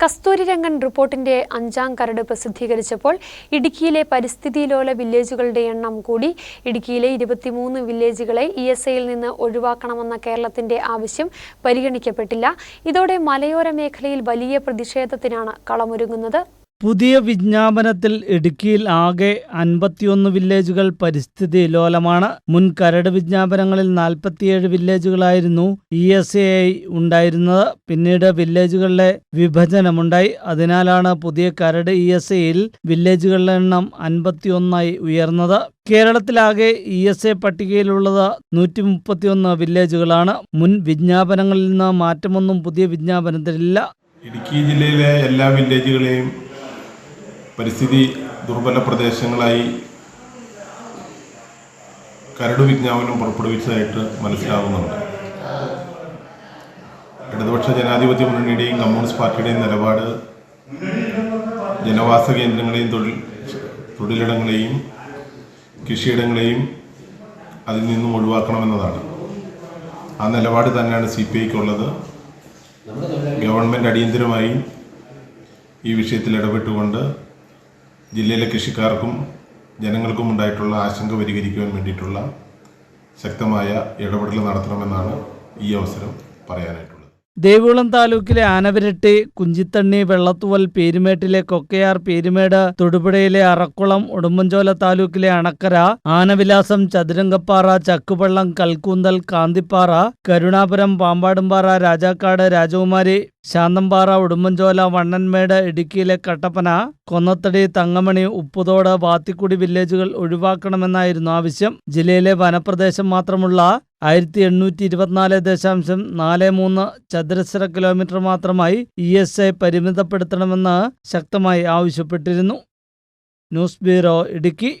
കസ്തൂരിരംഗൻ റിപ്പോർട്ടിന്റെ 5ാം കരട് പ്രസിദ്ധീകരിച്ചപ്പോൾ ഇടുക്കിയിലെ പരിസ്ഥിതിലോല വില്ലേജുകളുടെ എണ്ണം കൂടി. ഇടുക്കിയിലെ 23 വില്ലേജുകളെ ESIയിൽ നിന്ന് ഒഴിവാക്കണമെന്ന കേരളത്തിന്റെ ആവശ്യം പരിഗണിക്കപ്പെട്ടില്ല. ഇതോടെ മലയോര മേഖലയിൽ വലിയ പ്രതിഷേധത്തിനാണ് കളമൊരുങ്ങുന്നത്. പുതിയ വിജ്ഞാപനത്തിൽ ഇടുക്കിയിൽ ആകെ 51 വില്ലേജുകൾ പരിസ്ഥിതി ലോലമാണ്. മുൻ കരട് വിജ്ഞാപനങ്ങളിൽ 47 വില്ലേജുകളായിരുന്നു ESI ഉണ്ടായിരുന്നത്. പിന്നീട് വില്ലേജുകളിലെ വിഭജനമുണ്ടായി. അതിനാലാണ് പുതിയ കരട് ESIയിൽ വില്ലേജുകളുടെ എണ്ണം 51ആയി ഉയർന്നത്. കേരളത്തിലാകെ ESI പട്ടികയിലുള്ളത് 131 വില്ലേജുകളാണ്. മുൻ വിജ്ഞാപനങ്ങളിൽ നിന്ന് മാറ്റമൊന്നും പുതിയ വിജ്ഞാപനത്തിലില്ല. ഇടുക്കി ജില്ലയിലെ എല്ലാ വില്ലേജുകളെയും പരിസ്ഥിതി ദുർബല പ്രദേശങ്ങളായി കരട് വിജ്ഞാപനം പുറപ്പെടുവിച്ചതായിട്ട് മനസ്സിലാവുന്നുണ്ട്. ഇടതുപക്ഷ ജനാധിപത്യ മുന്നണിയുടെയും കമ്മ്യൂണിസ്റ്റ് പാർട്ടിയുടെയും നിലപാട് ജനവാസ കേന്ദ്രങ്ങളെയും തൊഴിലിടങ്ങളെയും കൃഷിയിടങ്ങളെയും അതിൽ നിന്നും ഒഴിവാക്കണമെന്നതാണ്. ആ നിലപാട് തന്നെയാണ് CPIക്കുള്ളത്. ഗവൺമെൻറ് അടിയന്തരമായി ഈ വിഷയത്തിൽ ഇടപെട്ടുകൊണ്ട് ജില്ലയിലെ കൃഷിക്കാർക്കും ജനങ്ങൾക്കും ഉണ്ടായിട്ടുള്ള ആശങ്ക പരിഹരിക്കുവാൻ വേണ്ടിയിട്ടുള്ള ശക്തമായ ഇടപെടൽ നടത്തണമെന്നാണ് ഈ അവസരം പറയാനായിട്ടുള്ളത്. ദേവികുളം താലൂക്കിലെ ആനവിരട്ടി, കുഞ്ചിത്തണ്ണി, വെള്ളത്തുവൽ, പീരുമേട്ടിലെ കൊക്കയാർ, പീരുമേട്, തൊടുപുഴയിലെ അറക്കുളം, ഉടുമ്പൻചോല താലൂക്കിലെ അണക്കര, ആനവിലാസം, ചതുരംഗപ്പാറ, ചക്കുപള്ളം, കൽക്കൂന്തൽ, കാന്തിപ്പാറ, കരുണാപുരം, പാമ്പാടുംപാറ, രാജാക്കാട്, രാജകുമാരി, ശാന്തമ്പാറ, ഉടുമ്പൻചോല, വണ്ണൻമേട്, ഇടുക്കിയിലെ കട്ടപ്പന, കൊന്നത്തടി, തങ്കമണി, ഉപ്പുതോട്, വാത്തിക്കുടി വില്ലേജുകൾ ഒഴിവാക്കണമെന്നായിരുന്നു ആവശ്യം. ജില്ലയിലെ വനപ്രദേശം മാത്രമുള്ള 1824.43 ചതുരശ്ര കിലോമീറ്റർ മാത്രമായി ESI പരിമിതപ്പെടുത്തണമെന്ന് ശക്തമായി ആവശ്യപ്പെട്ടിരുന്നു. News bureau, Idukki.